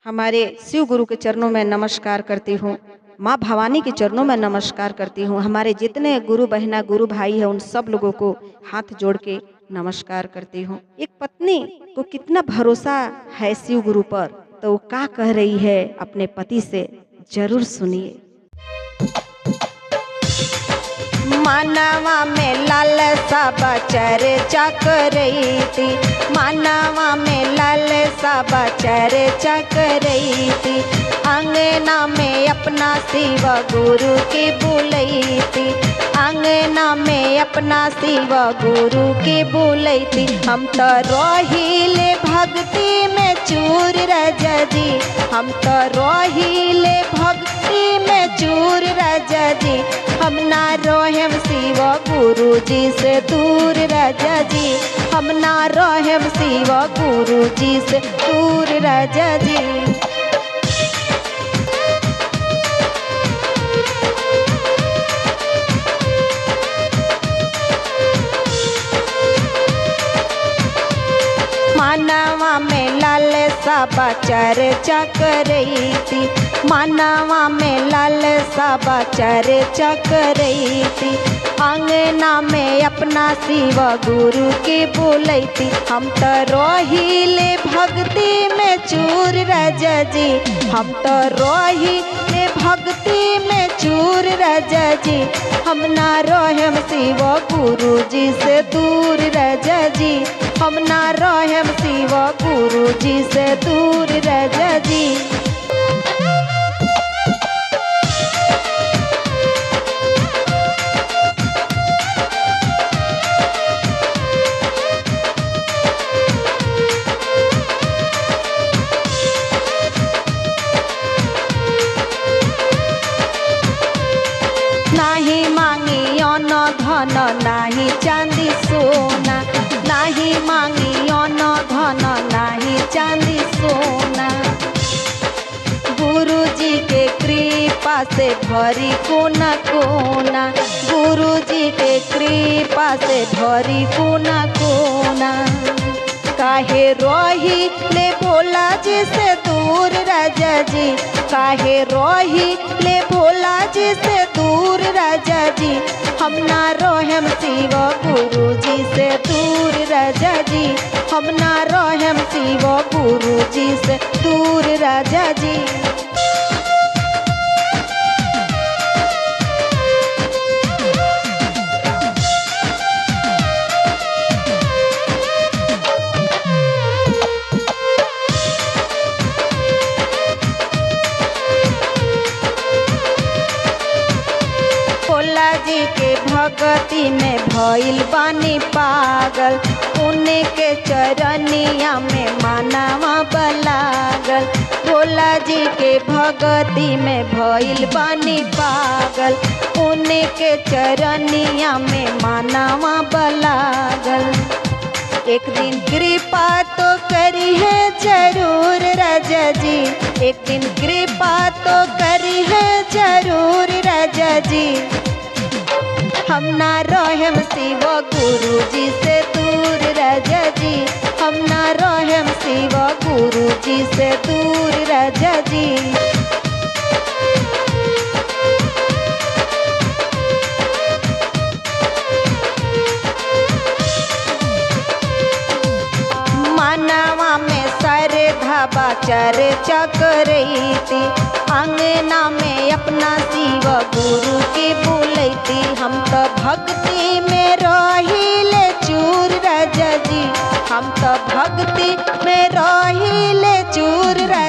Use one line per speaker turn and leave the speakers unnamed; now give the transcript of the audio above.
हमारे शिव गुरु के चरणों में नमस्कार करती हूँ। माँ भवानी के चरणों में नमस्कार करती हूँ। हमारे जितने गुरु बहना गुरु भाई है उन सब लोगों को हाथ जोड़ के नमस्कार करती हूँ। एक पत्नी को कितना भरोसा है शिव गुरु पर, तो वो क्या कह रही है अपने पति से, जरूर सुनिए। मानवा में लालसा चर्चा करई थी, मानवा में लालसा चर्चा करई थी, अंगना में अपना शिव गुरु की बुलई थी, अंगना में अपना शिव गुरु की बुलई थी। हम तो रोहिले भक्ति में चूर राजा जी, हम तो रोहिले भक्ति में चूर राजा जी, हम ना रोहेम शिव गुरु जी से दूर राजा जी, हम ना रोहेम शिव गुरु जी से दूर राजा जी। मानवा में लालसा चर्चा करई थी, मानवा में लालसा चर्चा करई थी, अंगना में अपना शिव गुरु की बुलई थी। हम तो रोहिले भक्ति में चूर राजा जी, हम तो रोहिले भक्ति में चूर राजा जी, हम ना रोहेम शिव गुरु जी से दूर राजा जी, हम ना रोहेम शिव गुरु जी से दूर राजा जी। नाही मांगी अन्न धन नाही चांदी सोना, नाही मांगी अन्न धन नाही चांदी सोना, गुरु जी के कृपा से भरी कोना कोना, गुरु जी के कृपा से भरी कोना कोना, काहे रोही ले भोला जी से दूर राजा जी, काहे रोही ले भोला जी से दूर राजा जी, हम ना रोहेम शिव गुरु जी से दूर राजा जी, हम ना रोहेम शिव गुरु जी से दूर राजा जी। भोला जी के भक्ति में भइल बानी पागल, उनके चरनिया में मानवा बलागल, भोला जी के भक्ति में भइल बानी पागल, उनके चरनिया में मानवा बलागल। एक दिन कृपा तो करी है जरूर राजा जी, एक दिन कृपा तो करी है जरूर राजा जी, हम ना रोहेम शिव गुरु जी से दूर राजा जी, हम ना रोहेम शिव गुरु जी से दूर राजा जी। मानवा में सारे धाबा चर्चा करई थी, अंगना में अपना शिव गुरु की बुलई थी। हम तो भक्ति में रोहिले चूर राजा जी, हम तो भक्ति में रोहिले चूर राजा